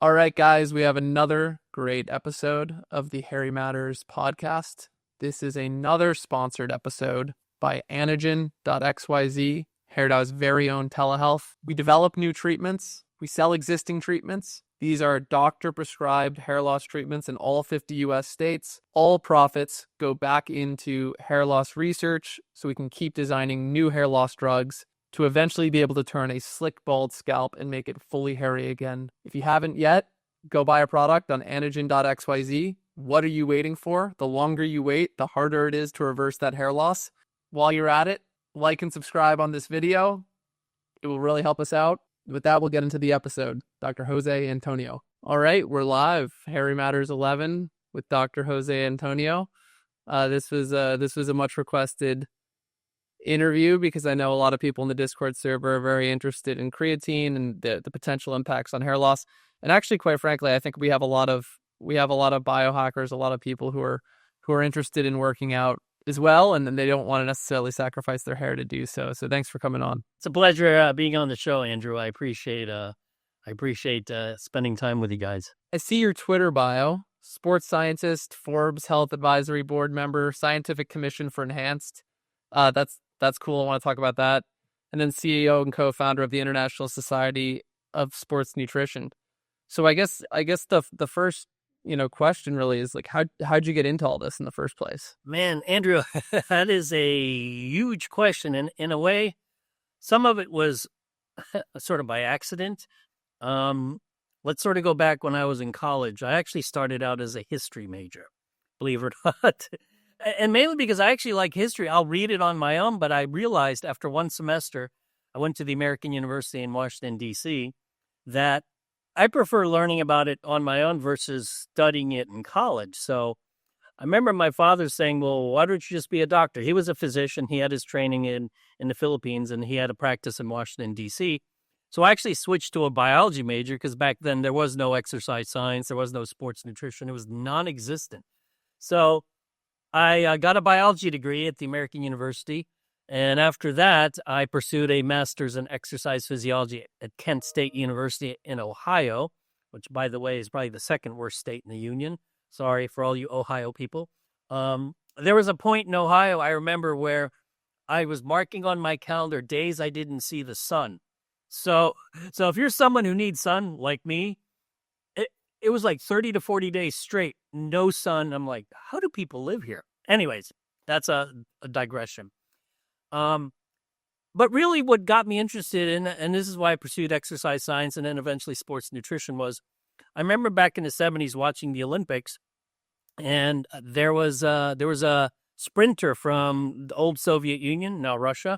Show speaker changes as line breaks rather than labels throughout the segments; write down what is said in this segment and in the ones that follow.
All right, guys, we have another great episode of the Harry Matters podcast. This is another sponsored episode by Anagen.xyz, HairDAO's very own telehealth. We develop new treatments. We sell existing treatments. These are doctor-prescribed hair loss treatments in all 50 U.S. states. All profits go back into hair loss research so we can keep designing new hair loss drugs to eventually be able to turn a slick, bald scalp and make it fully hairy again. If you haven't yet, go buy a product on Anagen.xyz. What are you waiting for? The longer you wait, the harder it is to reverse that hair loss. While you're at it, like and subscribe on this video. It will really help us out. With that, we'll get into the episode. Dr. Jose Antonio. All right, we're live. Harry Matters 11 with Dr. Jose Antonio. This was a much requested interview because I know a lot of people in the Discord server are very interested in creatine and the potential impacts on hair loss. And actually, quite frankly, I think we have a lot of biohackers, a lot of people who are interested in working out as well, and then they don't want to necessarily sacrifice their hair to do so. So thanks for coming on.
It's a pleasure being on the show, Andrew. I appreciate spending time with you guys.
I see your Twitter bio: sports scientist, Forbes Health Advisory Board member, Scientific Commission for Enhanced. That's cool. I want to talk about that. And then CEO and co-founder of the International Society of Sports Nutrition. So I guess the first question really is like, how'd you get into all this in the first place?
Man, Andrew, that is a huge question, and in a way, some of it was sort of by accident. Let's sort of go back when I was in college. I actually started out as a history major, believe it or not. And mainly because I actually like history. I'll read it on my own, but I realized after one semester, I went to the American University in Washington, D.C., that I prefer learning about it on my own versus studying it in college. So I remember my father saying, well, why don't you just be a doctor? He was a physician. He had his training in the Philippines, and he had a practice in Washington, D.C. So I actually switched to a biology major because back then there was no exercise science. There was no sports nutrition. It was non-existent. So I got a biology degree at the American University, and after that, I pursued a master's in exercise physiology at Kent State University in Ohio, which, by the way, is probably the second worst state in the union. Sorry for all you Ohio people. There was a point in Ohio, I remember, where I was marking on my calendar days I didn't see the sun. So if you're someone who needs sun, like me, it was like 30 to 40 days straight, no sun. I'm like, how do people live here? Anyways, that's a digression. But really what got me interested in, and this is why I pursued exercise science and then eventually sports nutrition, was I remember back in the 70s watching the Olympics, and there was a sprinter from the old Soviet Union, now Russia.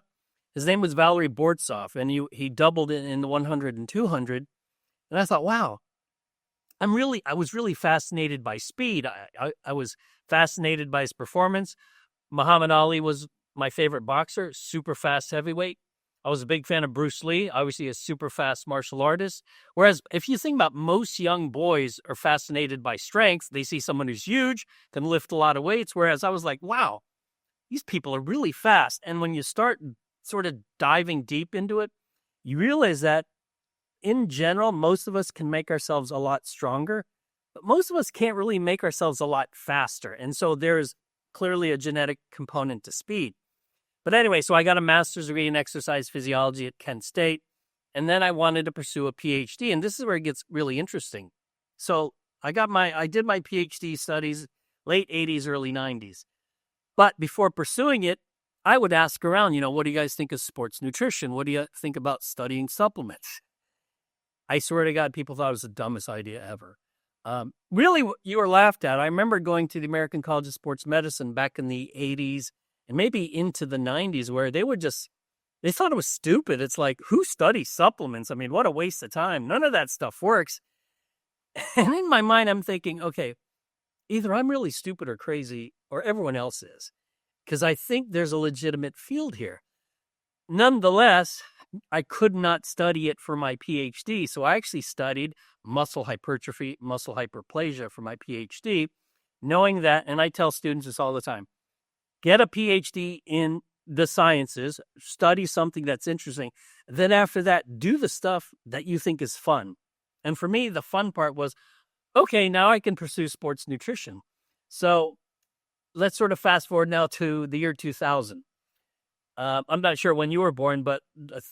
His name was Valery Bortsov, and he doubled it in the 100 and 200. And I thought, wow, I was really fascinated by speed. I was fascinated by his performance. Muhammad Ali was my favorite boxer, super fast heavyweight. I was a big fan of Bruce Lee, obviously a super fast martial artist. Whereas if you think about most young boys are fascinated by strength, they see someone who's huge, can lift a lot of weights. Whereas I was like, wow, these people are really fast. And when you start sort of diving deep into it, you realize that in general, most of us can make ourselves a lot stronger, but most of us can't really make ourselves a lot faster. And so there's clearly a genetic component to speed. But anyway, so I got a master's degree in exercise physiology at Kent State, and then I wanted to pursue a PhD, and this is where it gets really interesting. So I did my PhD studies late 80s, early 90s. But before pursuing it, I would ask around, what do you guys think of sports nutrition? What do you think about studying supplements? I swear to God, people thought it was the dumbest idea ever. Really, you were laughed at. I remember going to the American College of Sports Medicine back in the 80s and maybe into the 90s where they thought it was stupid. It's like, who studies supplements? I mean, what a waste of time. None of that stuff works. And in my mind, I'm thinking, okay, either I'm really stupid or crazy or everyone else is, because I think there's a legitimate field here. Nonetheless, I could not study it for my PhD, so I actually studied muscle hypertrophy, muscle hyperplasia for my PhD, knowing that, and I tell students this all the time, get a PhD in the sciences, study something that's interesting. Then after that, do the stuff that you think is fun. And for me, the fun part was, okay, now I can pursue sports nutrition. So let's sort of fast forward now to the year 2000. I'm not sure when you were born, but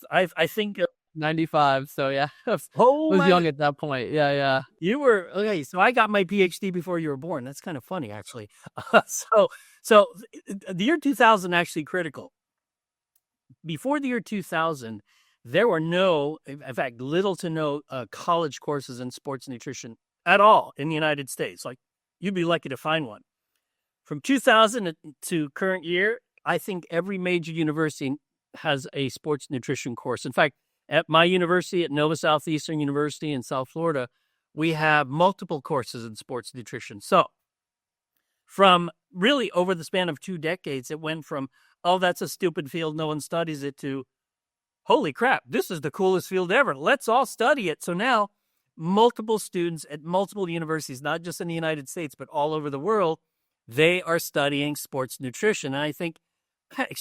I think
95. So yeah, I
oh
was young
my,
at that point. Yeah, yeah.
you were okay. So I got my PhD before you were born. That's kind of funny, actually. So the year 2000 actually critical. Before the year 2000, there were no, in fact, little to no college courses in sports nutrition at all in the United States. Like you'd be lucky to find one. From 2000 to current year, I think every major university has a sports nutrition course. In fact, at my university, at Nova Southeastern University in South Florida, we have multiple courses in sports nutrition. So from really over the span of 2 decades, it went from, oh, that's a stupid field, no one studies it, to, holy crap, this is the coolest field ever. Let's all study it. So now multiple students at multiple universities, not just in the United States, but all over the world, they are studying sports nutrition. And I think,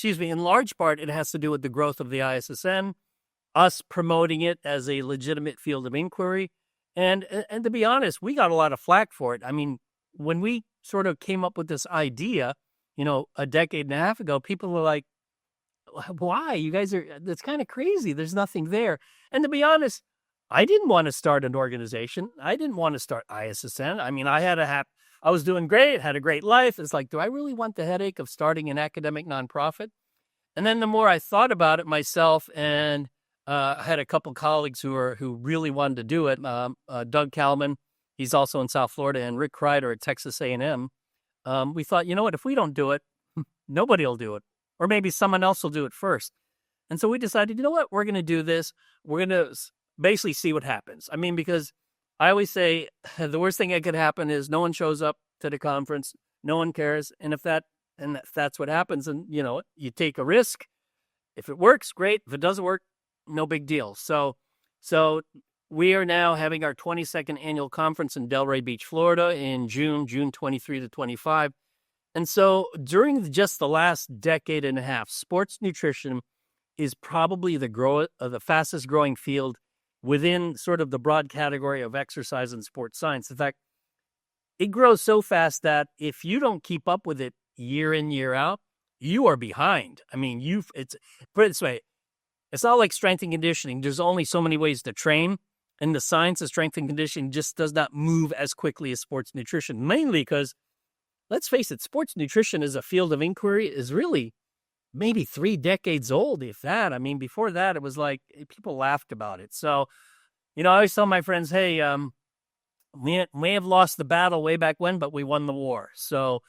in large part, it has to do with the growth of the ISSN, us promoting it as a legitimate field of inquiry. And to be honest, we got a lot of flack for it. I mean, when we sort of came up with this idea, a decade and a half ago, people were like, why? You guys that's kind of crazy. There's nothing there. And to be honest, I didn't want to start an organization. I didn't want to start ISSN. I mean, I was doing great, had a great life. It's like, do I really want the headache of starting an academic nonprofit? And then the more I thought about it myself, and I had a couple colleagues who really wanted to do it. Doug Kalman, he's also in South Florida, and Rick Kreider at Texas A&M. We thought, you know what, if we don't do it, nobody will do it. Or maybe someone else will do it first. And so we decided, you know what, we're going to do this. We're going to basically see what happens. I mean, because I always say the worst thing that could happen is no one shows up to the conference, no one cares. And if that's what happens, and you take a risk. If it works, great. If it doesn't work, no big deal. So we are now having our 22nd annual conference in Delray Beach, Florida in June 23 to 25. And so during just the last decade and a half, sports nutrition is probably the fastest growing field within sort of the broad category of exercise and sports science. In fact, it grows so fast that if you don't keep up with it year in, year out, you are behind. I mean, put it this way, it's not like strength and conditioning. There's only so many ways to train, and the science of strength and conditioning just does not move as quickly as sports nutrition, mainly because, let's face it, sports nutrition as a field of inquiry is really maybe 3 decades old, if that. I mean, before that, it was like people laughed about it. So, I always tell my friends, hey, we may have lost the battle way back when, but we won the war. So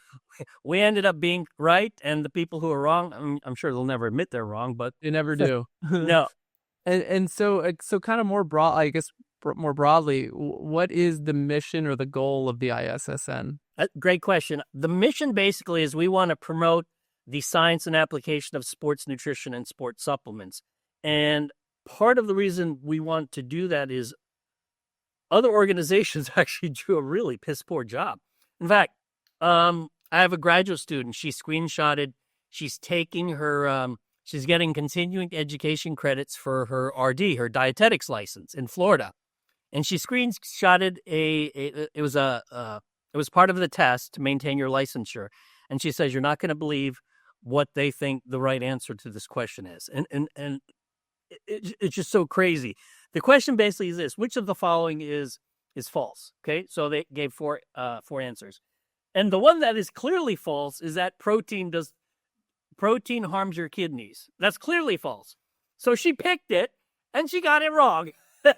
we ended up being right, and the people who are wrong, I'm sure they'll never admit they're wrong, but
They never do.
no.
And so kind of more broad, I guess, more broadly, what is the mission or the goal of the ISSN?
Great question. The mission basically is we want to promote the science and application of sports nutrition and sports supplements. And part of the reason we want to do that is other organizations actually do a really piss poor job. In fact, I have a graduate student. She screenshotted. She's taking her, she's getting continuing education credits for her RD, her dietetics license in Florida. And she screenshotted it was part of the test to maintain your licensure. And she says, you're not going to believe what they think the right answer to this question is. And it's just so crazy. The question basically is this: which of the following is false? Okay, so they gave four answers. And the one that is clearly false is that protein harms your kidneys. That's clearly false. So she picked it and she got it wrong. So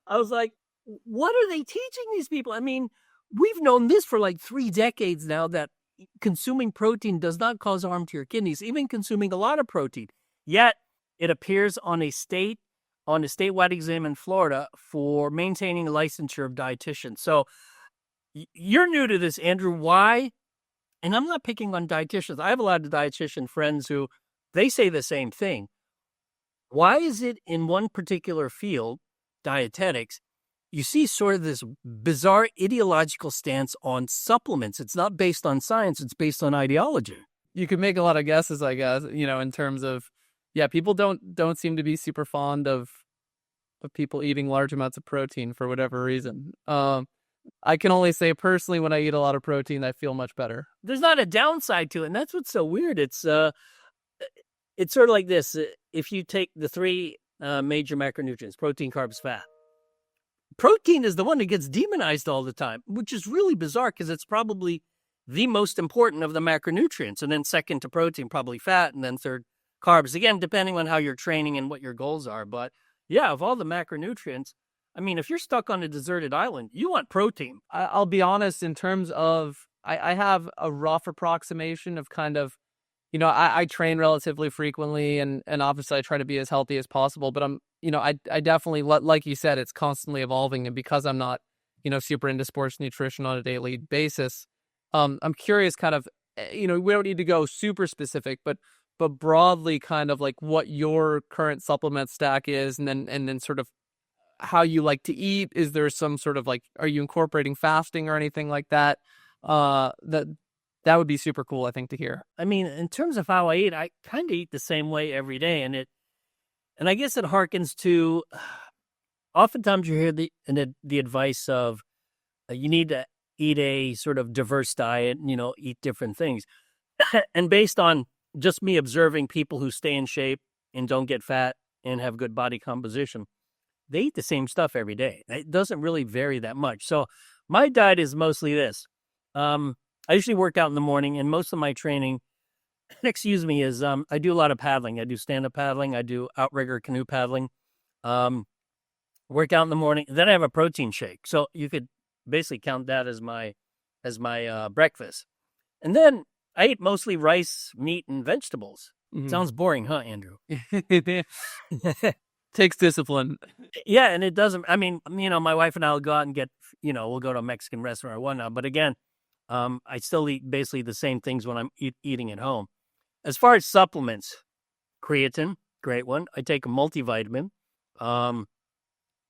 I was like, what are they teaching these people? I mean, we've known this for like 3 decades now, that consuming protein does not cause harm to your kidneys, even consuming a lot of protein. Yet it appears on a statewide exam in Florida for maintaining a licensure of dietitian. So you're new to this, Andrew. Why? And I'm not picking on dietitians. I have a lot of dietitian friends who they say the same thing. Why is it in one particular field, dietetics, you see sort of this bizarre ideological stance on supplements? It's not based on science. It's based on ideology.
You could make a lot of guesses, I guess, in terms of, people don't seem to be super fond of of people eating large amounts of protein for whatever reason. I can only say personally, when I eat a lot of protein, I feel much better.
There's not a downside to it, and that's what's so weird. It's sort of like this. If you take the three major macronutrients, protein, carbs, fat, protein is the one that gets demonized all the time, which is really bizarre because it's probably the most important of the macronutrients. And then second to protein, probably fat, and then third, carbs. Again, depending on how you're training and what your goals are. But yeah, of all the macronutrients, I mean, if you're stuck on a deserted island, you want protein.
I'll be honest, in terms of, I have a rough approximation of kind of, I train relatively frequently, and obviously I try to be as healthy as possible, but I definitely, like you said, it's constantly evolving. And because I'm not, super into sports nutrition on a daily basis, I'm curious kind of, we don't need to go super specific, but broadly kind of like what your current supplement stack is, and then sort of how you like to eat. Is there some sort of like, are you incorporating fasting or anything like that? That would be super cool, I think, to hear.
I mean, in terms of how I eat, I kind of eat the same way every day. And I guess it harkens to, oftentimes you hear the advice of you need to eat a sort of diverse diet, eat different things. And based on just me observing people who stay in shape and don't get fat and have good body composition, they eat the same stuff every day. It doesn't really vary that much. So my diet is mostly this. I usually work out in the morning, and most of my training, is I do a lot of paddling. I do stand-up paddling. I do outrigger canoe paddling. Work out in the morning. Then I have a protein shake. So you could basically count that as my breakfast. And then I eat mostly rice, meat, and vegetables. Mm-hmm. Sounds boring, huh, Andrew?
Takes discipline.
Yeah, and it doesn't. I mean, my wife and I will go out and get, we'll go to a Mexican restaurant or whatnot. But again, I still eat basically the same things when I'm eating at home. As far as supplements, creatine, great one. I take a multivitamin. And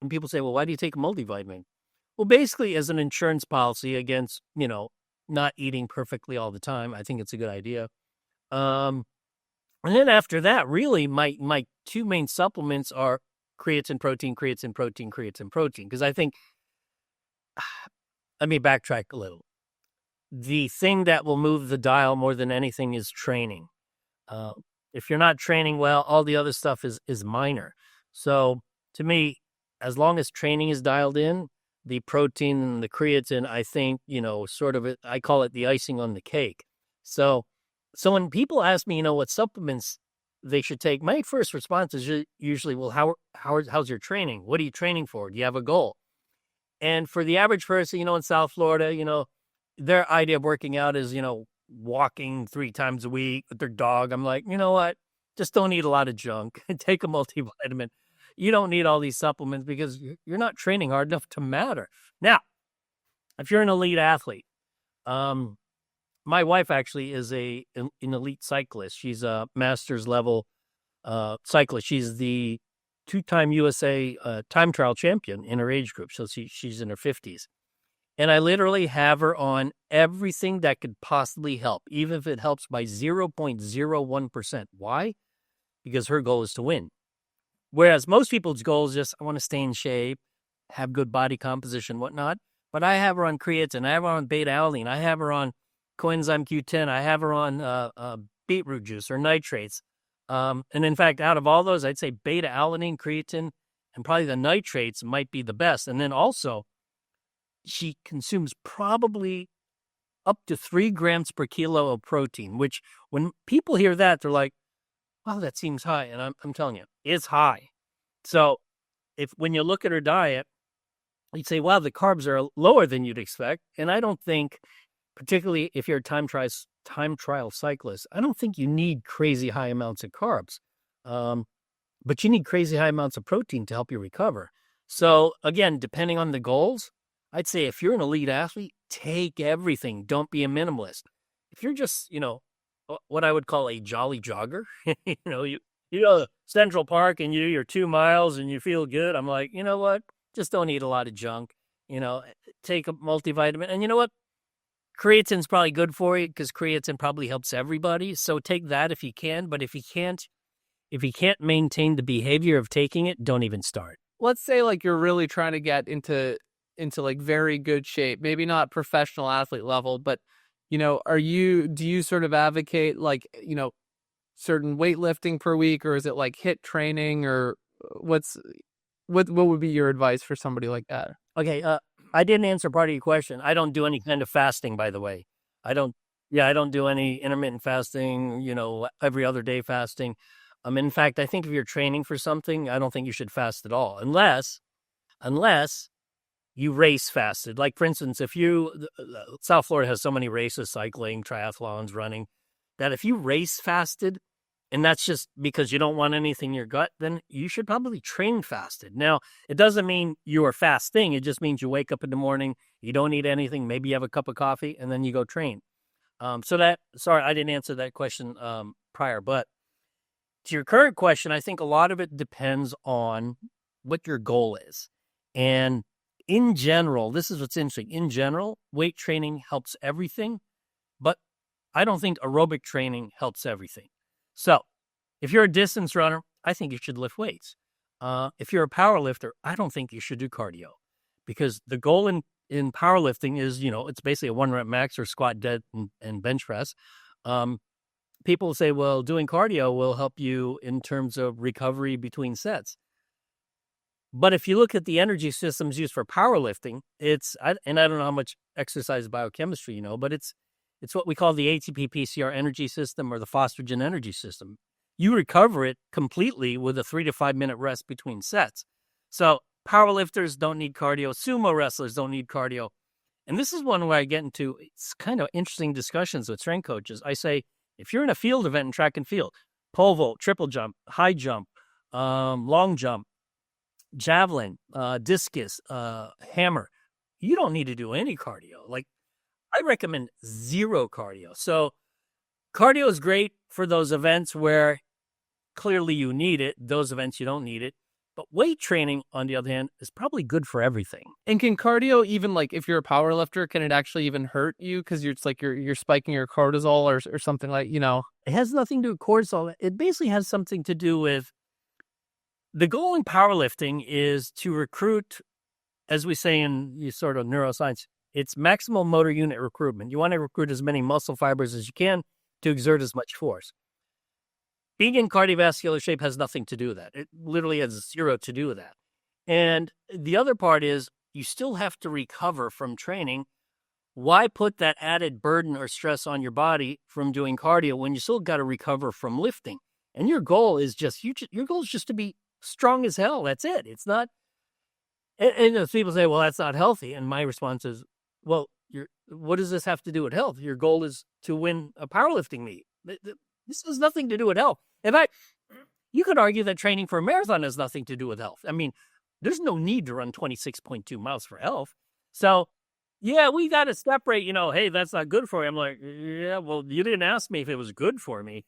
people say, well, why do you take a multivitamin? Well, basically as an insurance policy against, not eating perfectly all the time. I think it's a good idea. And then after that, really, my two main supplements are creatine protein, creatine protein, creatine protein. Because I think, let me backtrack a little. The thing that will move the dial more than anything is training. If you're not training well, all the other stuff is minor. So to me, as long as training is dialed in, the protein and the creatine, I think, I call it the icing on the cake. So when people ask me, what supplements they should take, my first response is usually, well, how's your training? What are you training for? Do you have a goal? And for the average person, in South Florida, their idea of working out is, walking 3 times a week with their dog. I'm like, you know what? Just don't eat a lot of junk and take a multivitamin. You don't need all these supplements because you're not training hard enough to matter. Now, if you're an elite athlete, my wife actually is an elite cyclist. She's a master's level cyclist. She's the 2-time USA time trial champion in her age group. So she's in her 50s. And I literally have her on everything that could possibly help, even if it helps by 0.01%. Why? Because her goal is to win. Whereas most people's goal is just, I want to stay in shape, have good body composition, whatnot. But I have her on creatine. I have her on beta-alanine. I have her on coenzyme Q10. I have her on beetroot juice or nitrates. And in fact, out of all those, I'd say beta-alanine, creatine, and probably the nitrates might be the best. And then also, she consumes probably up to 3 grams per kilo of protein, which when people hear that, they're like, wow, that seems high. And I'm telling you, it's high. So when you look at her diet, you'd say, wow, the carbs are lower than you'd expect. And I don't think, particularly if you're a time trial cyclist, I don't think you need crazy high amounts of carbs. But you need crazy high amounts of protein to help you recover. So again, depending on the goals, I'd say if you're an elite athlete, take everything. Don't be a minimalist. If you're just, what I would call a jolly jogger, you go to Central Park and you do your 2 miles and you feel good. I'm like, you know what? Just don't eat a lot of junk. Take a multivitamin. And you know what? Creatine's probably good for you because creatine probably helps everybody. So take that if you can. But if you can't maintain the behavior of taking it, don't even start.
let's say like you're really trying to get into like very good shape, maybe not professional athlete level, but do you sort of advocate like, certain weightlifting per week, or is it like HIIT training, or what's what would be your advice for somebody like that?
Okay, I didn't answer part of your question. I don't do any kind of fasting, by the way. I don't. Yeah, I don't do any intermittent fasting. Every other day fasting. In fact, I think if you're training for something, I don't think you should fast at all, unless you race fasted. Like for instance, if South Florida has so many races, cycling, triathlons, running, that if you race fasted, and that's just because you don't want anything in your gut, then you should probably train fasted. Now, it doesn't mean you are fasting. It just means you wake up in the morning, you don't eat anything, maybe you have a cup of coffee, and then you go train. Sorry, I didn't answer that question prior, but to your current question, I think a lot of it depends on what your goal is. And in general, this is what's interesting. In general, weight training helps everything, but I don't think aerobic training helps everything. So if you're a distance runner, I think you should lift weights. If you're a power lifter, I don't think you should do cardio, because the goal in powerlifting is, it's basically a 1 rep max or squat, dead, and bench press. People say, well, doing cardio will help you in terms of recovery between sets. But if you look at the energy systems used for powerlifting, I don't know how much exercise biochemistry you know, but it's what we call the ATP PCR energy system, or the phosphagen energy system. You recover it completely with a 3 to 5 minute rest between sets. So powerlifters don't need cardio. Sumo wrestlers don't need cardio. And this is one where I get into, it's kind of interesting discussions with strength coaches. I say, if you're in a field event in track and field, pole vault, triple jump, high jump, long jump, javelin, discus, hammer, you don't need to do any cardio. Like, I recommend zero cardio. So cardio is great for those events where clearly you need it. Those events you don't need it. But weight training, on the other hand, is probably good for everything.
And can cardio, even like if you're a power lifter, can it actually even hurt you? Because it's like you're spiking your cortisol or something like,
It has nothing to do with cortisol. It basically has something to do with, the goal in powerlifting is to recruit, as we say in sort of neuroscience, it's maximal motor unit recruitment. You want to recruit as many muscle fibers as you can to exert as much force. Being in cardiovascular shape has nothing to do with that. It literally has zero to do with that. And the other part is, you still have to recover from training. Why put that added burden or stress on your body from doing cardio when you still got to recover from lifting? And your goal is just to be strong as hell. That's it. It's not. And people say, well, that's not healthy. And my response is, well, what does this have to do with health? Your goal is to win a powerlifting meet. This has nothing to do with health. In fact, you could argue that training for a marathon has nothing to do with health. I mean, there's no need to run 26.2 miles for health. So, yeah, we got to separate, hey, that's not good for you. I'm like, yeah, well, you didn't ask me if it was good for me.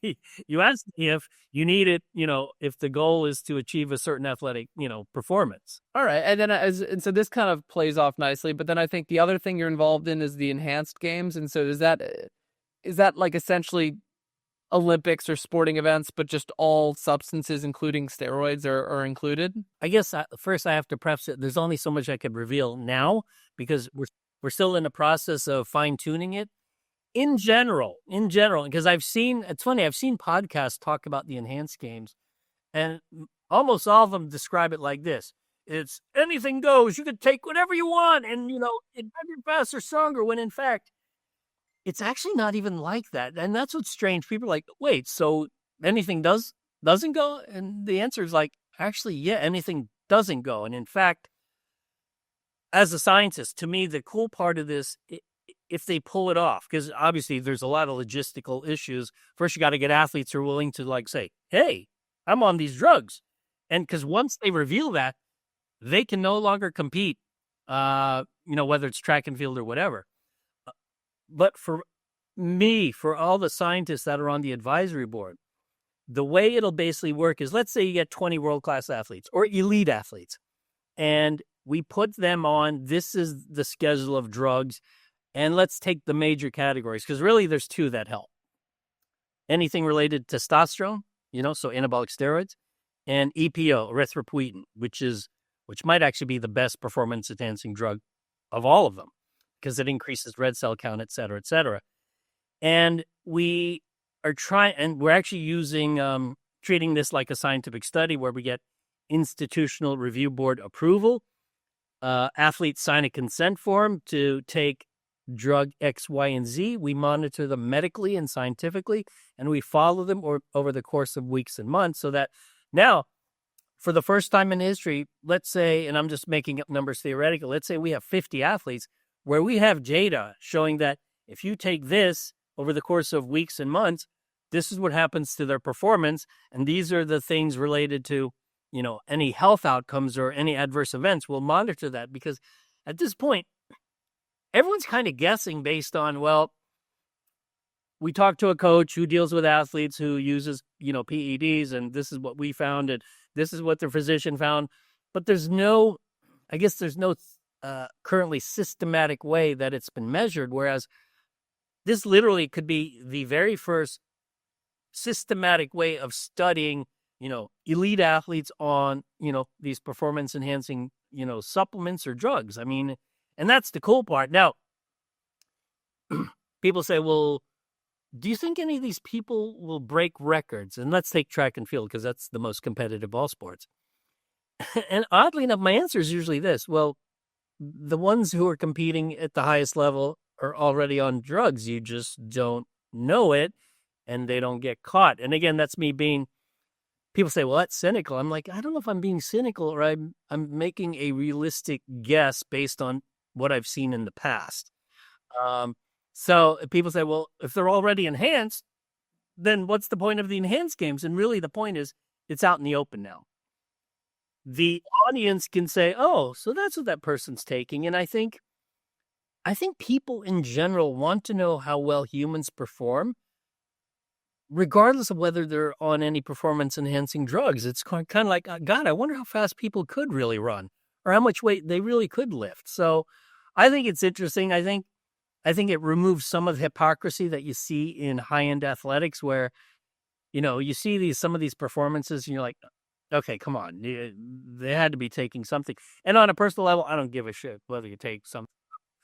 You asked me if you need it, if the goal is to achieve a certain athletic, performance.
All right. And then, and so this kind of plays off nicely, but then I think the other thing you're involved in is the enhanced games. And so is that like essentially Olympics or sporting events, but just all substances, including steroids, are included?
I guess first I have to preface it. There's only so much I could reveal now, because we're still in the process of fine tuning it. In general, because it's funny, I've seen podcasts talk about the enhanced games, and almost all of them describe it like this. It's anything goes. You can take whatever you want, and, it's better, faster, stronger, when in fact, it's actually not even like that. And that's what's strange. People are like, wait, so anything doesn't go? And the answer is like, actually, yeah, anything doesn't go. And in fact, as a scientist, to me, the cool part of this, if they pull it off, because obviously there's a lot of logistical issues. First, you got to get athletes who are willing to say, hey, I'm on these drugs. And because once they reveal that, they can no longer compete, whether it's track and field or whatever. But for me, for all the scientists that are on the advisory board, the way it'll basically work is, let's say you get 20 world-class athletes or elite athletes, and we put them on, this is the schedule of drugs, and let's take the major categories, because really there's two that help. Anything related to testosterone, so anabolic steroids, and EPO, erythropoietin, which is which might actually be the best performance-enhancing drug of all of them because it increases red cell count, et cetera, et cetera. And we are trying, and we're actually using, treating this like a scientific study where we get institutional review board approval. Athletes sign a consent form to take drug X, Y, and Z. We monitor them medically and scientifically, and we follow them over the course of weeks and months so that now, for the first time in history, let's say, and I'm just making up numbers theoretical, let's say we have 50 athletes where we have data showing that if you take this over the course of weeks and months, this is what happens to their performance. And these are the things related to, any health outcomes or any adverse events. We'll monitor that because at this point, everyone's kind of guessing based on, well, we talked to a coach who deals with athletes who uses, PEDs, and this is what we found, and this is what their physician found. But there's no currently systematic way that it's been measured, whereas this literally could be the very first systematic way of studying, elite athletes on, these performance enhancing, supplements or drugs. I mean, and that's the cool part. Now, people say, well, do you think any of these people will break records? And let's take track and field because that's the most competitive of all sports. And oddly enough, my answer is usually this. Well, the ones who are competing at the highest level are already on drugs. You just don't know it and they don't get caught. And again, that's me being, people say, well, that's cynical. I'm like, I don't know if I'm being cynical or I'm making a realistic guess based on what I've seen in the past. So people say, well, if they're already enhanced, then what's the point of the enhanced games? And really the point is it's out in the open now. The audience can say, oh, so that's what that person's taking. And I think people in general want to know how well humans perform, regardless of whether they're on any performance-enhancing drugs. It's kind of like, God, I wonder how fast people could really run or how much weight they really could lift. So I think it's interesting. I think it removes some of the hypocrisy that you see in high-end athletics where, you see some of these performances and you're like, okay, come on. They had to be taking something. And on a personal level, I don't give a shit whether you take something.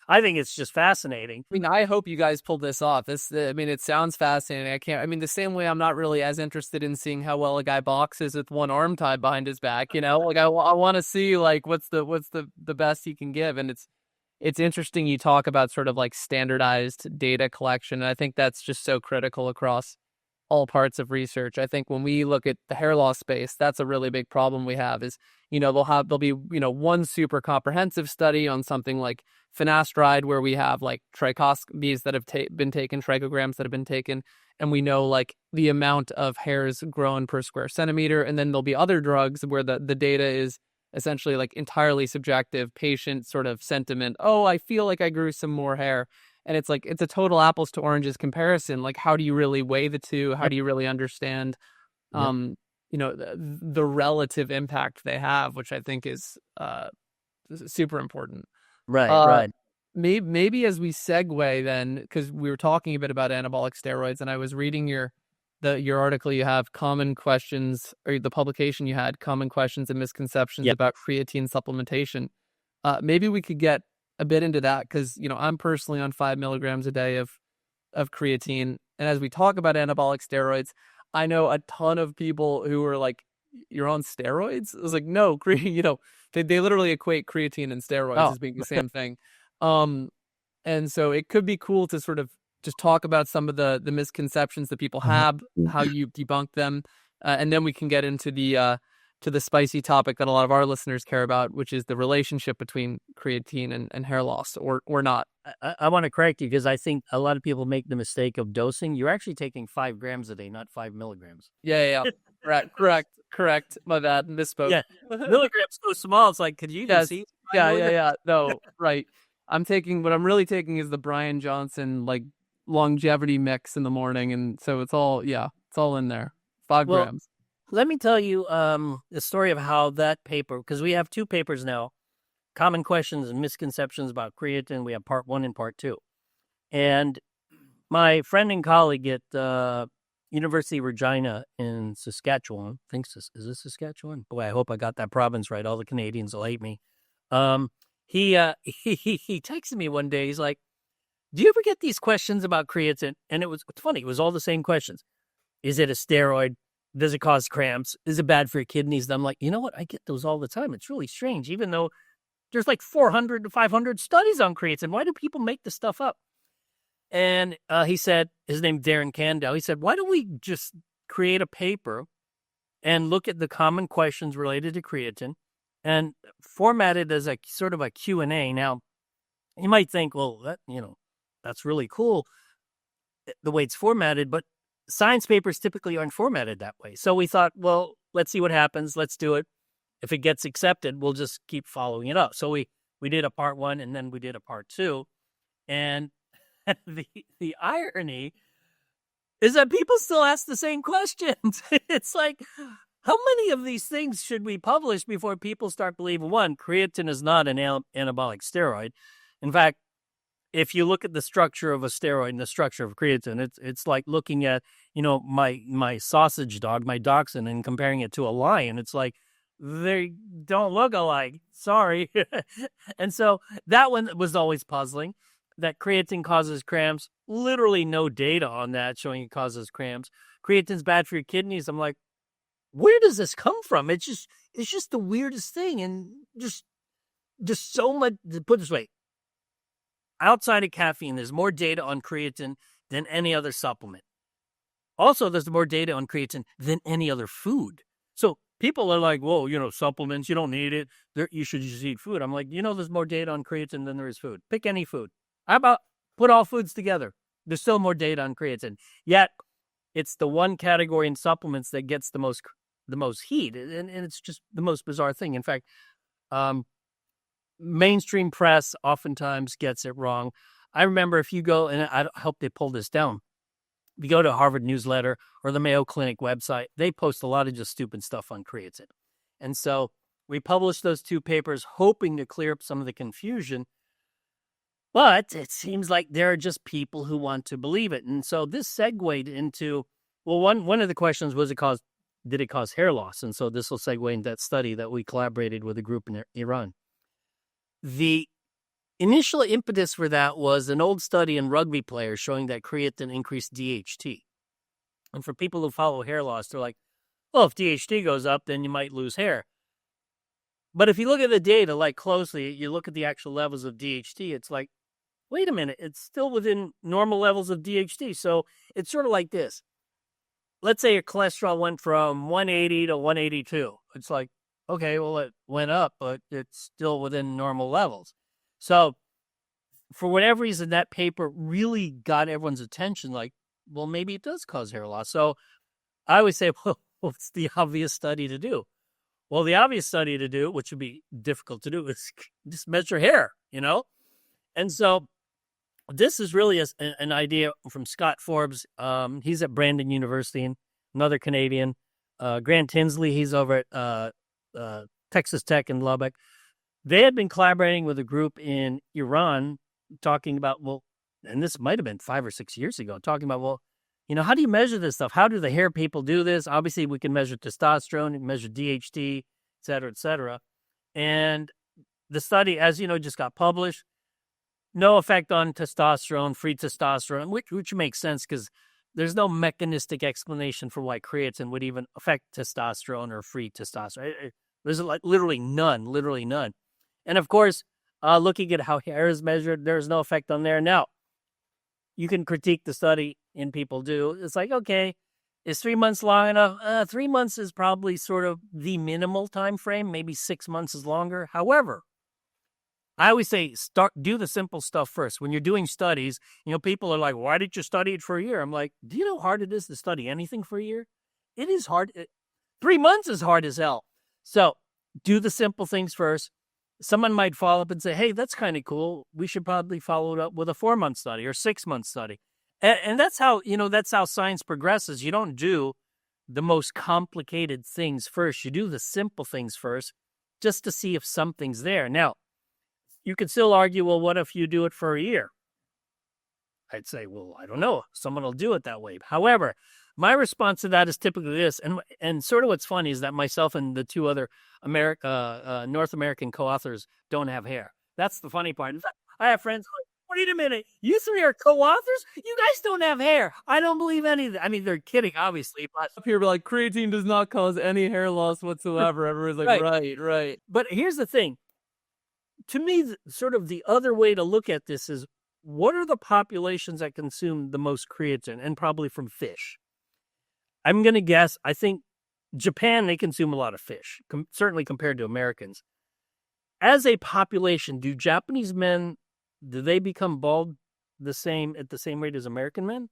I think it's just fascinating.
I mean, I hope you guys pull this off. It sounds fascinating. The same way I'm not really as interested in seeing how well a guy boxes with one arm tied behind his back, like I want to see like what's the best he can give. And it's interesting you talk about sort of like standardized data collection. And I think that's just so critical across all parts of research. I think when we look at the hair loss space, that's a really big problem we have is, there'll be, one super comprehensive study on something like finasteride where we have like trichotomies that have been taken, trichograms that have been taken, and we know like the amount of hairs grown per square centimeter. And then there'll be other drugs where the data is essentially like entirely subjective patient sort of sentiment. Oh, I feel like I grew some more hair. And it's like, it's a total apples to oranges comparison. Like, how do you really weigh the two? How do you really understand, the relative impact they have, which I think is super important.
Right.
Maybe as we segue then, because we were talking a bit about anabolic steroids, and I was reading your article. You have common questions, or the publication you had, common questions and misconceptions about creatine supplementation. Maybe we could get a bit into that because, I'm personally on 5 milligrams a day of creatine. And as we talk about anabolic steroids, I know a ton of people who are like, you're on steroids? I was like, no, they literally equate creatine and steroids as being the same thing. And so it could be cool to sort of just talk about some of the misconceptions that people have, how you debunk them. And then we can get into the spicy topic that a lot of our listeners care about, which is the relationship between creatine and hair loss or not.
I want to correct you because I think a lot of people make the mistake of dosing. You're actually taking 5 grams a day, not 5 milligrams.
Yeah. Correct. My bad. Misspoke.
Yeah. Milligrams so small. It's like, could you even see?
Yeah. No, right. What I'm really taking is the Brian Johnson, like longevity mix in the morning. And so it's all in there. 5 grams.
Let me tell you the story of how that paper, because we have 2 papers now, common questions and misconceptions about creatine. We have part 1 and part 2. And my friend and colleague at University of Regina in Saskatchewan. I think is this Saskatchewan? Boy, I hope I got that province right. All the Canadians will hate me. He texted me one day. He's like, "Do you ever get these questions about creatine?" And it's funny. It was all the same questions. Is it a steroid? Does it cause cramps? Is it bad for your kidneys? And I'm like, you know what? I get those all the time. It's really strange, even though there's like 400 to 500 studies on creatine. Why do people make this stuff up? And he said, his name Darren Candell. He said, why don't we just create a paper and look at the common questions related to creatine and format it as a sort of a Q&A. Now, you might think, well, that's really cool the way it's formatted, but science papers typically aren't formatted that way. So we thought, well, let's see what happens. Let's do it. If it gets accepted, we'll just keep following it up. So we did a part 1 and then we did a part 2. And the irony is that people still ask the same questions. It's like, how many of these things should we publish before people start believing, one, creatine is not an anabolic steroid. In fact, if you look at the structure of a steroid and the structure of creatine, it's like looking at, my sausage dog, my dachshund, and comparing it to a lion. It's like, they don't look alike. Sorry. And so that one was always puzzling, that creatine causes cramps. Literally no data on that showing it causes cramps. Creatine's bad for your kidneys. I'm like, where does this come from? It's just the weirdest thing. And just so much, to put it this way, outside of caffeine, there's more data on creatine than any other supplement. Also, there's more data on creatine than any other food. So people are like, whoa, supplements, you don't need it. You should just eat food. I'm like, there's more data on creatine than there is food. Pick any food. How about put all foods together? There's still more data on creatine. Yet, it's the one category in supplements that gets the most heat. And it's just the most bizarre thing. In fact, mainstream press oftentimes gets it wrong. I remember if you go, and I hope they pull this down, if you go to Harvard Newsletter or the Mayo Clinic website, they post a lot of just stupid stuff on creatine. And so we published those 2 papers hoping to clear up some of the confusion. But it seems like there are just people who want to believe it. And so this segued into, well, one of the questions was, did it cause hair loss? And so this will segue into that study that we collaborated with a group in Iran. The initial impetus for that was an old study in rugby players showing that creatine increased DHT. And for people who follow hair loss, they're like, well, if DHT goes up, then you might lose hair. But if you look at the data closely, you look at the actual levels of DHT, it's like, wait a minute, it's still within normal levels of DHT. So it's sort of like this. Let's say your cholesterol went from 180 to 182. It's like, okay, well, it went up, but it's still within normal levels. So for whatever reason, that paper really got everyone's attention. Like, well, maybe it does cause hair loss. So I always say, well, what's the obvious study to do? Well, the obvious study to do, which would be difficult to do, is just measure hair, And so this is really an idea from Scott Forbes. He's at Brandon University, another Canadian. Grant Tinsley, he's over at Texas Tech in Lubbock. They had been collaborating with a group in Iran talking about, and this might have been 5 or 6 years ago, talking about, how do you measure this stuff? How do the hair people do this? Obviously, we can measure testosterone, we can measure DHT, et cetera, et cetera. And the study, as you know, just got published. No effect on testosterone, free testosterone, which makes sense because there's no mechanistic explanation for why creatine would even affect testosterone or free testosterone. There's literally none. And of course, looking at how hair is measured, there's no effect on there. Now, you can critique the study, and people do. It's like, okay, is 3 months long enough? 3 months is probably sort of the minimal time frame. Maybe 6 months is longer. However, I always say, do the simple stuff first. When you're doing studies, people are like, why did you study it for a year? I'm like, do you know how hard it is to study anything for a year? It is hard. 3 months is hard as hell. So do the simple things first. Someone might follow up and say, hey, that's kind of cool. We should probably follow it up with a 4-month study or 6-month study. And that's how, that's how science progresses. You don't do the most complicated things first. You do the simple things first just to see if something's there. Now, you could still argue, well, what if you do it for a year? I'd say, well, I don't know. Someone will do it that way. However, My response to that is typically this, and sort of what's funny is that myself and the two other North American co-authors don't have hair. That's the funny part. In fact, I have friends like, wait a minute, you three are co-authors? You guys don't have hair. I don't believe any of that. I mean, they're kidding, obviously, but
Up here, we're like, creatine does not cause any hair loss whatsoever. Everyone's like, right.
But here's the thing. To me, sort of the other way to look at this is, what are the populations that consume the most creatine, and probably from fish? I'm going to guess, I think Japan, they consume a lot of fish, certainly compared to Americans. As a population, do Japanese men, do they become bald at the same rate as American men?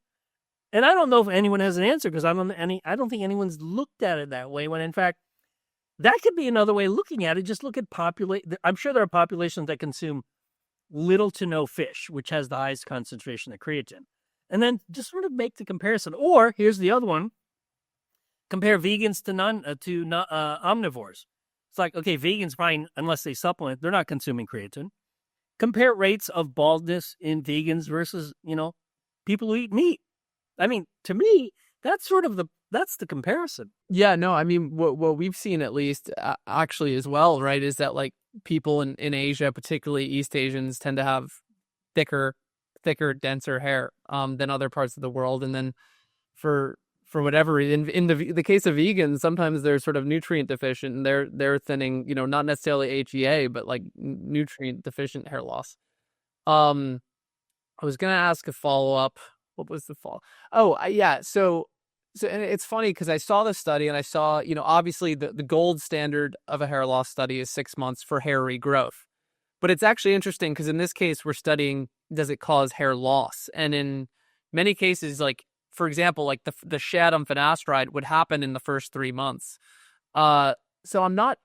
And I don't know if anyone has an answer, because I don't think anyone's looked at it that way, when in fact, that could be another way of looking at it. Just look at I'm sure there are populations that consume little to no fish, which has the highest concentration of creatine. And then just sort of make the comparison. Or here's the other one. Compare vegans to omnivores. It's like, okay, vegans probably, unless they supplement, they're not consuming creatine. Compare rates of baldness in vegans versus, people who eat meat. I mean, to me, that's the comparison.
Yeah, no, I mean, what we've seen, at least actually as well, right, is that like people in Asia, particularly East Asians, tend to have thicker, denser hair than other parts of the world. And then for whatever reason, in the case of vegans, sometimes they're sort of nutrient deficient, and they're thinning, not necessarily HEA, but like nutrient deficient hair loss. I was gonna ask a follow up. What was the follow? Oh, yeah. So and it's funny because I saw the study, and I saw, obviously the gold standard of a hair loss study is 6 months for hair regrowth. But it's actually interesting because in this case, we're studying, does it cause hair loss? And in many cases, like, for example, like the shed on finasteride would happen in the first 3 months. So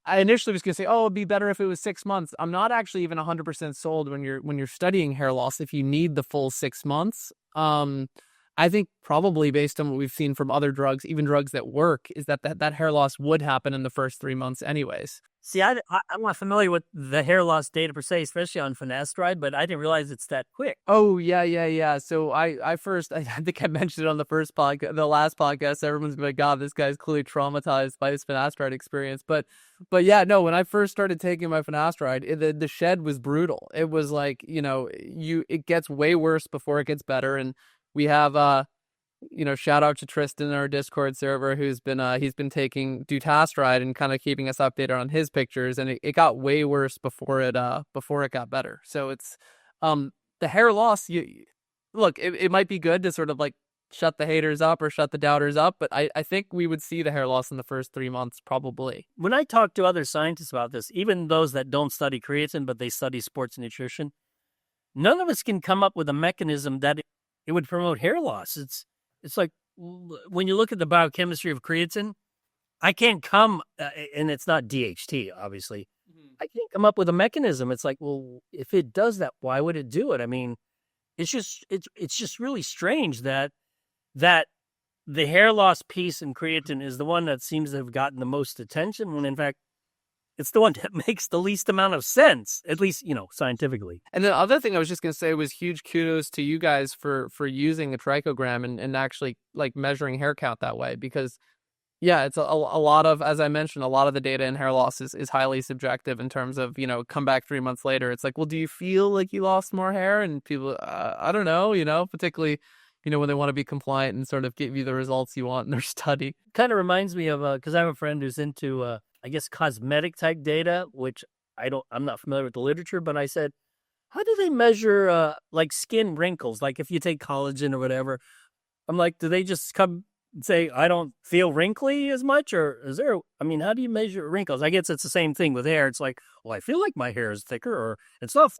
I initially was going to say, oh, it'd be better if it was 6 months. I'm not actually even 100% sold when you're studying hair loss, if you need the full 6 months. I think probably based on what we've seen from other drugs, even drugs that work, is that hair loss would happen in the first 3 months anyways.
See, I'm not familiar with the hair loss data per se, especially on finasteride, but I didn't realize it's that quick.
Oh, yeah. So I think I mentioned it on the last podcast. Everyone's been like, God, this guy's clearly traumatized by his finasteride experience. But yeah, no, when I first started taking my finasteride, the shed was brutal. It was like, it gets way worse before it gets better. And we have, shout out to Tristan in our Discord server, who's been he's been taking dutasteride and kind of keeping us updated on his pictures, and it got way worse before it got better. So it's the hair loss. It might be good to sort of like shut the haters up or shut the doubters up, but I think we would see the hair loss in the first 3 months probably.
When I talk to other scientists about this, even those that don't study creatine but they study sports nutrition, none of us can come up with a mechanism that it would promote hair loss. It's like, when you look at the biochemistry of creatine, I can't come, and it's not DHT, obviously. Mm-hmm. I can't come up with a mechanism. It's like, well, if it does that, why would it do it? I mean, it's just really strange that the hair loss piece in creatine is the one that seems to have gotten the most attention, when in fact, it's the one that makes the least amount of sense, at least, scientifically.
And the other thing I was just going to say was huge kudos to you guys for using a trichogram and actually like measuring hair count that way, because yeah, it's a lot of, as I mentioned, a lot of the data in hair loss is highly subjective in terms of, come back 3 months later. It's like, well, do you feel like you lost more hair? And people, I don't know, particularly, when they want to be compliant and sort of give you the results you want in their study.
Kind of reminds me of, because I have a friend who's into, I guess, cosmetic type data, which I'm not familiar with the literature, but I said, how do they measure like skin wrinkles? Like if you take collagen or whatever, I'm like, do they just come and say, I don't feel wrinkly as much? Or how do you measure wrinkles? I guess it's the same thing with hair. It's like, well, I feel like my hair is thicker, or it's not.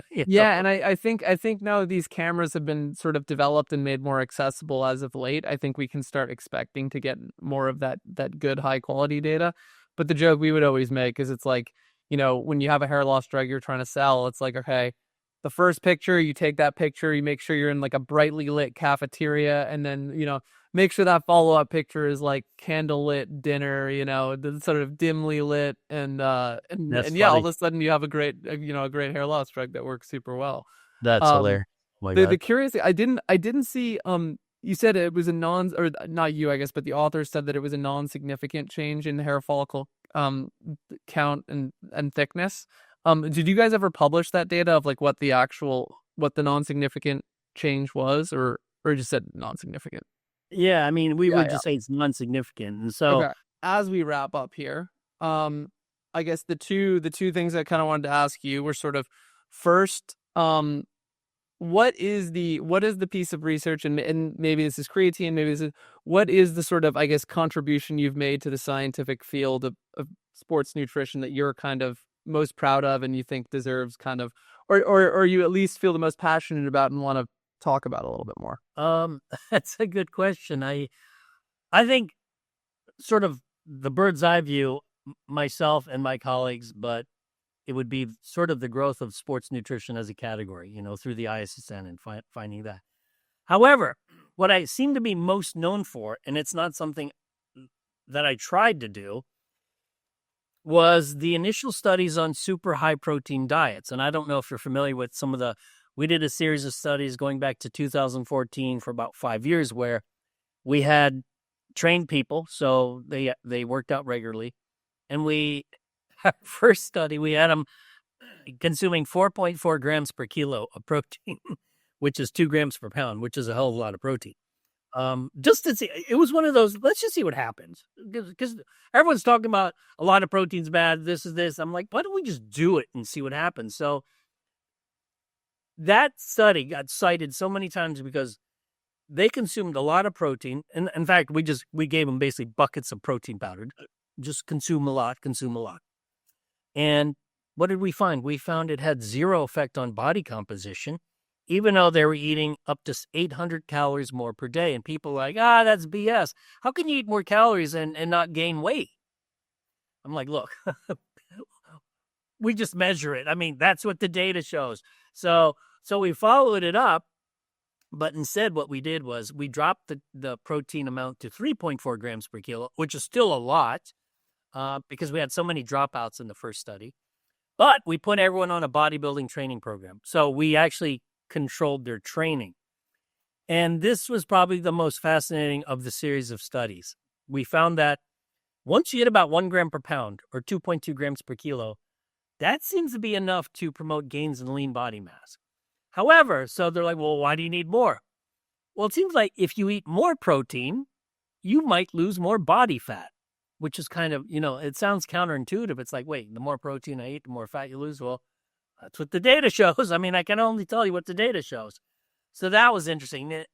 Yeah, and I think now these cameras have been sort of developed and made more accessible as of late. I think we can start expecting to get more of that good high quality data. But the joke we would always make is, it's like, when you have a hair loss drug you're trying to sell, it's like, okay, the first picture, you take that picture, you make sure you're in like a brightly lit cafeteria, and then, make sure that follow-up picture is like candle-lit dinner, sort of dimly lit, and yeah, all of a sudden you have a great hair loss drug that works super well.
That's hilarious.
The curious thing, I didn't see you said it was a or not you, I guess, but the author said that it was a non-significant change in hair follicle count and thickness. Did you guys ever publish that data of like what the non-significant change was, or just said non-significant?
Yeah, I mean, we
Yeah,
would
yeah.
just say it's non-significant. And so,
Okay. As we wrap up here, I guess the two things I kind of wanted to ask you were sort of first, what is the piece of research, and maybe this is creatine, maybe this is, what is the sort of, I guess, contribution you've made to the scientific field of sports nutrition that you're kind of most proud of and you think deserves kind of, or you at least feel the most passionate about and want to talk about a little bit more?
that's a good question. I think sort of the bird's eye view, myself and my colleagues, but it would be sort of the growth of sports nutrition as a category, through the ISSN and finding that. However, what I seem to be most known for, and it's not something that I tried to do, was the initial studies on super high protein diets. And I don't know if you're familiar with we did a series of studies going back to 2014 for about 5 years where we had trained people, so they worked out regularly. And our first study, we had them consuming 4.4 grams per kilo of protein, which is 2 grams per pound, which is a hell of a lot of protein. Just to see, it was one of those, let's just see what happens. Because everyone's talking about a lot of protein's bad, this is this. I'm like, why don't we just do it and see what happens? So that study got cited so many times because they consumed a lot of protein. And in fact, we gave them basically buckets of protein powder. Just consume a lot. And what did we find? We found it had zero effect on body composition, even though they were eating up to 800 calories more per day. And people are like, that's BS. How can you eat more calories and not gain weight? I'm like, look, we just measure it. I mean, that's what the data shows. So we followed it up, but instead what we did was we dropped the protein amount to 3.4 grams per kilo, which is still a lot because we had so many dropouts in the first study. But we put everyone on a bodybuilding training program. So we actually controlled their training. And this was probably the most fascinating of the series of studies. We found that once you hit about 1 gram per pound or 2.2 grams per kilo, that seems to be enough to promote gains in lean body mass. However, so they're like, well, why do you need more? Well, it seems like if you eat more protein, you might lose more body fat, which is kind of, it sounds counterintuitive. It's like, wait, the more protein I eat, the more fat you lose. Well, that's what the data shows. I mean, I can only tell you what the data shows. So that was interesting.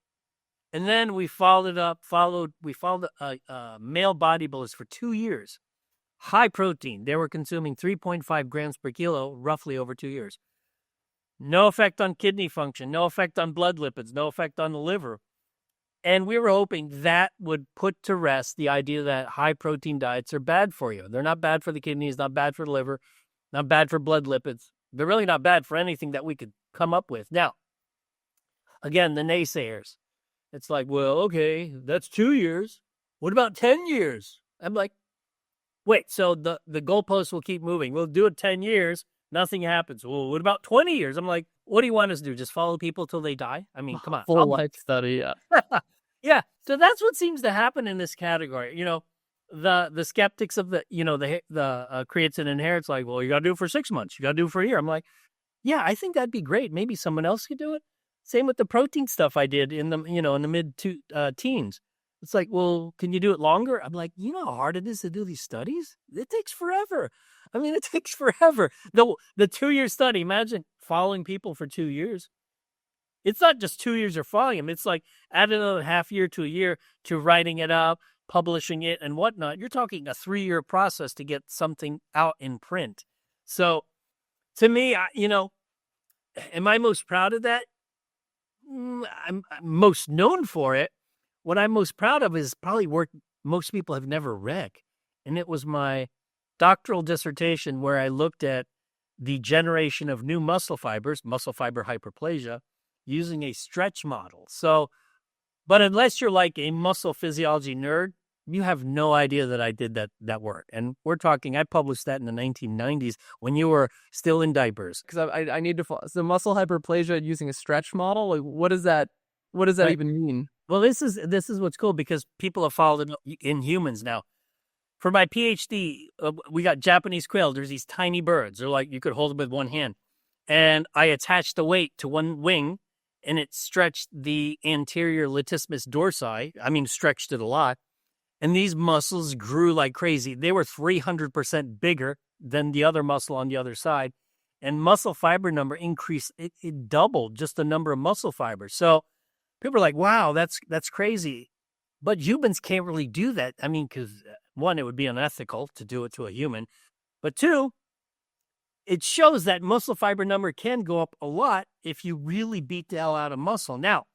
And then we followed male bodybuilders for 2 years. High protein. They were consuming 3.5 grams per kilo roughly over 2 years. No effect on kidney function, no effect on blood lipids, no effect on the liver. And we were hoping that would put to rest the idea that high protein diets are bad for you. They're not bad for the kidneys, not bad for the liver, not bad for blood lipids. They're really not bad for anything that we could come up with. Now, again, the naysayers. It's like, well, okay, that's 2 years. What about 10 years? I'm like, wait, so the goalposts will keep moving. We'll do it 10 years. Nothing happens. Well, what about 20 years? I'm like, what do you want us to do? Just follow people till they die? I mean, come on.
Full life study, yeah.
Yeah. So that's what seems to happen in this category. The skeptics of the creatine and hair, it's like, well, you got to do it for 6 months. You got to do it for a year. I'm like, yeah, I think that'd be great. Maybe someone else could do it. Same with the protein stuff I did in the mid teens. It's like, well, can you do it longer? I'm like, you know how hard it is to do these studies? It takes forever. I mean, it takes forever. The 2-year study, imagine following people for 2 years. It's not just 2 years of following them. It's like add another half year to a year to writing it up, publishing it, and whatnot. You're talking a 3-year process to get something out in print. So to me, am I most proud of that? I'm most known for it. What I'm most proud of is probably work most people have never read. And it was my doctoral dissertation where I looked at the generation of new muscle fiber hyperplasia, using a stretch model. So, but unless you're like a muscle physiology nerd, you have no idea that I did that work. And we're talking, I published that in the 1990s when you were still in diapers.
Because I need to follow. So muscle hyperplasia using a stretch model, like what What does that
Right.
even mean?
Well, this is what's cool because people have followed it in humans now. For my PhD, we got Japanese quail. There's these tiny birds. They're like, you could hold them with one hand. And I attached the weight to one wing and it stretched the anterior latissimus dorsi. I mean, stretched it a lot. And these muscles grew like crazy. They were 300% bigger than the other muscle on the other side. And muscle fiber number increased. It doubled just the number of muscle fibers. So people are like, wow, that's crazy. But humans can't really do that. I mean, because one, it would be unethical to do it to a human. But two, it shows that muscle fiber number can go up a lot if you really beat the hell out of muscle. Now,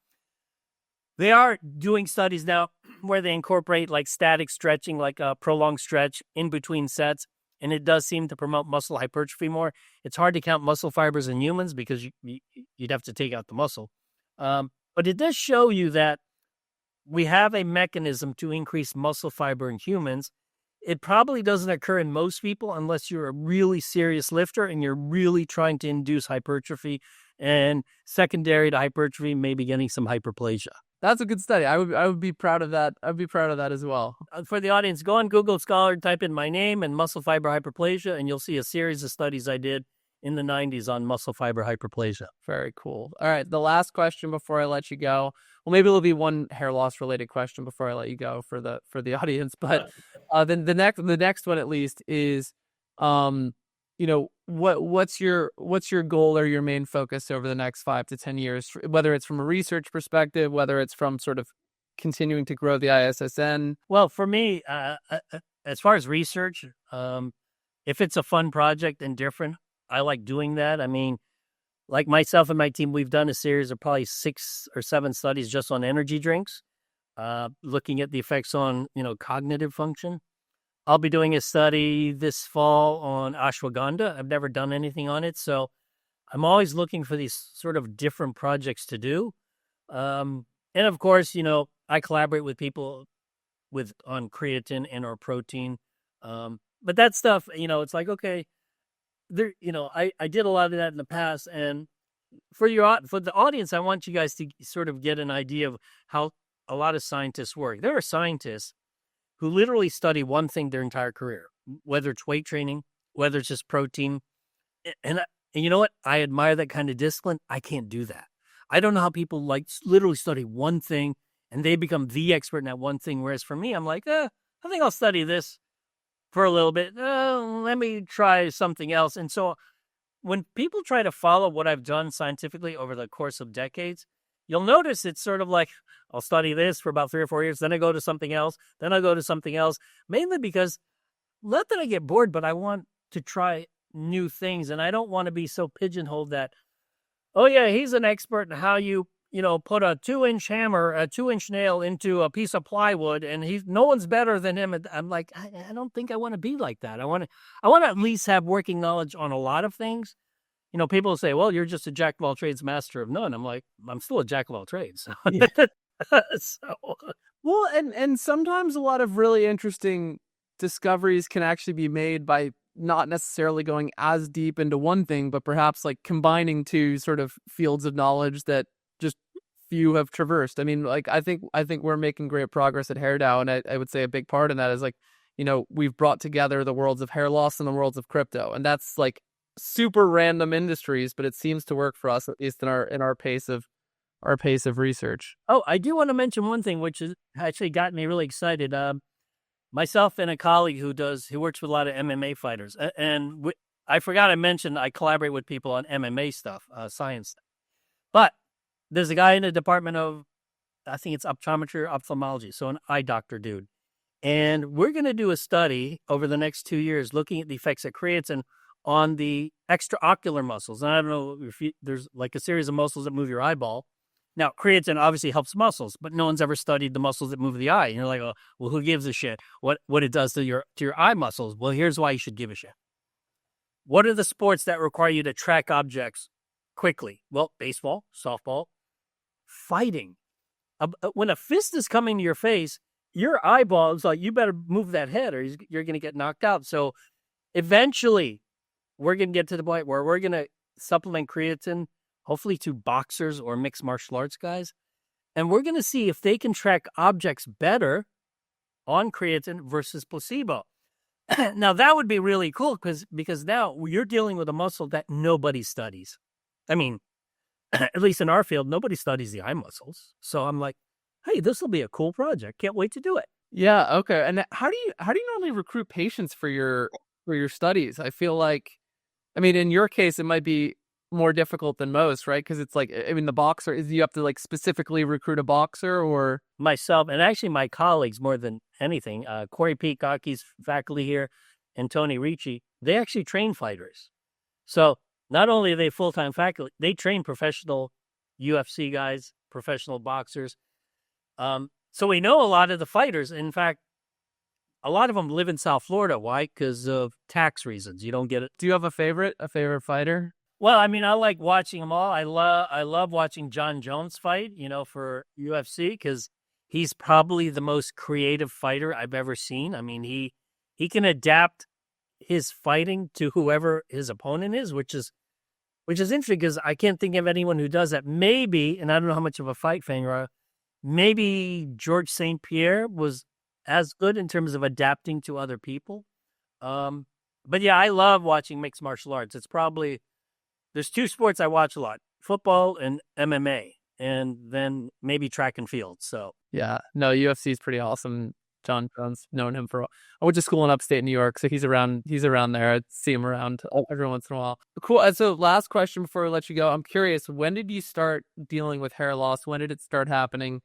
they are doing studies now where they incorporate like static stretching, like a prolonged stretch in between sets. And it does seem to promote muscle hypertrophy more. It's hard to count muscle fibers in humans because you'd have to take out the muscle. But it does show you that we have a mechanism to increase muscle fiber in humans. It probably doesn't occur in most people unless you're a really serious lifter and you're really trying to induce hypertrophy. And secondary to hypertrophy, maybe getting some hyperplasia.
That's a good study. I would be proud of that. I'd be proud of that as well.
For the audience, go on Google Scholar, type in my name and muscle fiber hyperplasia, and you'll see a series of studies I did in the 90s on muscle fiber hyperplasia.
Very cool. All right, the last question before I let you go. Well, maybe it'll be one hair loss related question before I let you go for the audience. But then the next one at least is, what's your goal or your main focus over the next 5 to 10 years, whether it's from a research perspective, whether it's from sort of continuing to grow the ISSN?
Well, for me, as far as research, if it's a fun project and different, I like doing that. I mean, like myself and my team, we've done a series of probably 6 or 7 studies just on energy drinks, looking at the effects on, cognitive function. I'll be doing a study this fall on ashwagandha. I've never done anything on it, so I'm always looking for these sort of different projects to do. And of course, I collaborate with people on creatine and or protein. But that stuff, it's like, okay, there, I did a lot of that in the past. And for the audience, I want you guys to sort of get an idea of how a lot of scientists work. There are scientists who literally study one thing their entire career, whether it's weight training, whether it's just protein. And you know what? I admire that kind of discipline. I can't do that. I don't know how people literally study one thing and they become the expert in that one thing. Whereas for me, I'm like, I think I'll study this for a little bit. Let me try something else. And so when people try to follow what I've done scientifically over the course of decades, you'll notice it's sort of like, I'll study this for about 3 or 4 years, then I go to something else, then I go to something else, mainly because not that I get bored, but I want to try new things. And I don't want to be so pigeonholed that, oh yeah, he's an expert in how you put a 2-inch hammer, a 2-inch nail into a piece of plywood, and no one's better than him. And I'm like, I don't think I want to be like that. I want to at least have working knowledge on a lot of things. People say, well, you're just a jack of all trades, master of none. I'm like, I'm still a jack of all trades.
Yeah.
So,
well, and sometimes a lot of really interesting discoveries can actually be made by not necessarily going as deep into one thing, but perhaps like combining 2 sort of fields of knowledge that just few have traversed. I mean, like I think we're making great progress at HairDAO, and I would say a big part in that is like, we've brought together the worlds of hair loss and the worlds of crypto, and that's like super random industries, but it seems to work for us, at least in our pace of research.
Oh, I do want to mention one thing, which has actually got me really excited. Myself and a colleague who works with a lot of MMA fighters, and I forgot I mentioned I collaborate with people on MMA stuff, science stuff. But there's a guy in the department of, I think it's ophthalmology, so an eye doctor dude. And we're going to do a study over the next 2 years looking at the effects of creatine on the extraocular muscles. And I don't know if there's like a series of muscles that move your eyeball. Now, creatine obviously helps muscles, but no one's ever studied the muscles that move the eye. And you're like, oh, well, who gives a shit? What it does to your eye muscles? Well, here's why you should give a shit. What are the sports that require you to track objects going? Well, baseball, softball, fighting. When a fist is coming to your face, your eyeball is like, you better move that head or you're going to get knocked out. So eventually, we're going to get to the point where we're going to supplement creatine, hopefully to boxers or mixed martial arts guys. and we're going to see if they can track objects better on creatine versus placebo. Now, that would be really cool because now you're dealing with a muscle that nobody studies. I mean, at least in our field, nobody studies the eye muscles. So I'm like, hey, this will be a cool project. Can't wait to do it.
Yeah. Okay. And how do you normally recruit patients for your studies? I feel like, I mean, in your case, it might be more difficult than most, right? Because it's like, I mean, the boxer is, you have to like specifically recruit a boxer, or
Myself and actually my colleagues more than anything. Corey Peacock, he's faculty here, and Tony Ricci, they actually train fighters. So not only are they full-time faculty, they train professional UFC guys, professional boxers. So we know a lot of the fighters. In fact, a lot of them live in South Florida. Why? Because of tax reasons. You don't get it.
do you have a favorite fighter?
Well, I mean, I like watching them all. I love watching John Jones fight, for UFC, because he's probably the most creative fighter I've ever seen. I mean, he can adapt his fighting to whoever his opponent is, which is interesting because I can't think of anyone who does that. Maybe, and I don't know how much of a fight fan you are, maybe George St. Pierre was as good in terms of adapting to other people. But yeah, I love watching mixed martial arts. It's probably, there's two sports I watch a lot: football and MMA, and then maybe track and field. So
Yeah, no, UFC is pretty awesome. John Jones, known him for. I went to school in upstate New York, so he's around there. I see him around every once in a while. Cool. So last question before I let you go. I'm curious, when did you start dealing with hair loss? When did it start happening?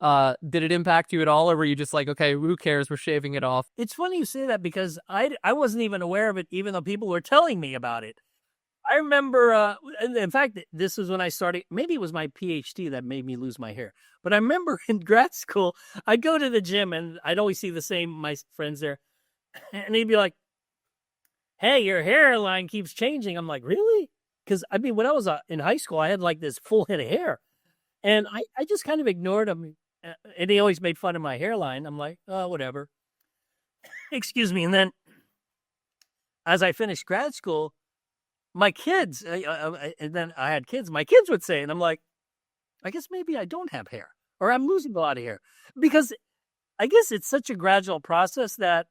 Did it impact you at all, or were you just like, okay, who cares? We're shaving it off.
it's funny you say that because I wasn't even aware of it, even though people were telling me about it. I remember, in fact, this was when I started, maybe it was my PhD that made me lose my hair. But I remember in grad school, I'd go to the gym and I'd always see my friends there. And he'd be like, hey, your hairline keeps changing. I'm like, really? Because, I mean, when I was in high school, I had like this full head of hair. And I just kind of ignored him. And he always made fun of my hairline. I'm like, oh, whatever. Excuse me. And then as I finished grad school, my kids, and then I had kids, my kids would say, and I'm like, I guess maybe I don't have hair, or I'm losing a lot of hair. Because I guess it's such a gradual process that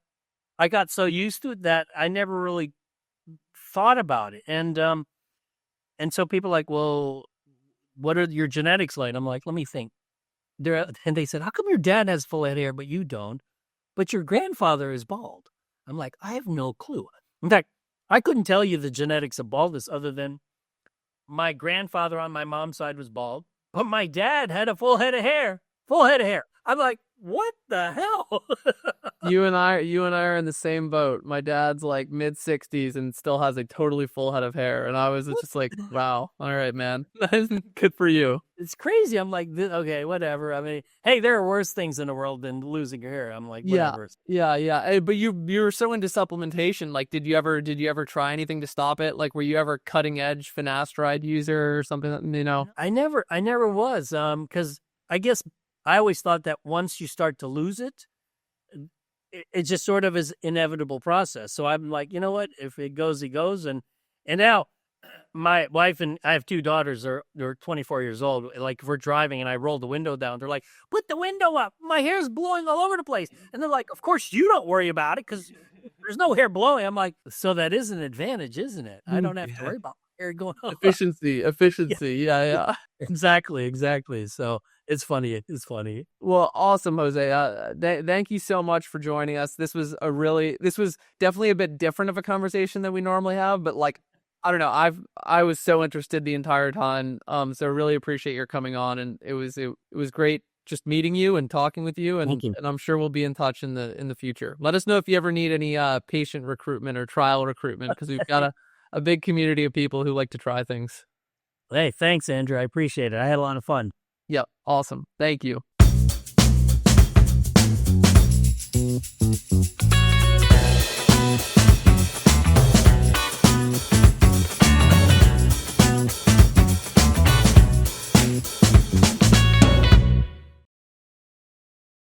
I got so used to it that I never really thought about it. And so people are like, well, what are your genetics like? I'm like, let me think. And they said, how come your dad has full head of hair, but you don't? But your grandfather is bald. I'm like, I have no clue. In fact, I couldn't tell you the genetics of baldness other than my grandfather on my mom's side was bald, but my dad had a full head of hair. I'm like, what the hell?
You and I are in the same boat. My dad's like mid-60s and still has a totally full head of hair, and I was just like, wow, all right, man, good for you.
It's crazy. I'm like, okay, whatever. I mean, hey, there are worse things in the world than losing your hair. I'm like, whatever.
Yeah. But you were so into supplementation. Like, did you ever try anything to stop it? Like, were you ever cutting edge finasteride user or something?
I never was. Because I guess I always thought that once you start to lose it, it just sort of is inevitable process. So I'm like, you know what? If it goes, it goes. And now my wife and I have two daughters. They're 24 years old. Like, if we're driving and I roll the window down, they're like, put the window up. My hair's blowing all over the place. And they're like, of course you don't worry about it because there's no hair blowing. I'm like, so that is an advantage, isn't it? I don't have to worry about my hair going on.
Efficiency. Yeah.
Exactly. So it's funny.
Well, awesome, Jose. Thank you so much for joining us. This was definitely a bit different of a conversation than we normally have, but like, I don't know, I was so interested the entire time. So I really appreciate your coming on, and it was great just meeting you and talking with you, and
Thank you.
And I'm sure we'll be in touch in the future. Let us know if you ever need any patient recruitment or trial recruitment, because we've got a big community of people who like to try things.
Hey, thanks, Andrew. I appreciate it. I had a lot of fun.
Yep, awesome. Thank you.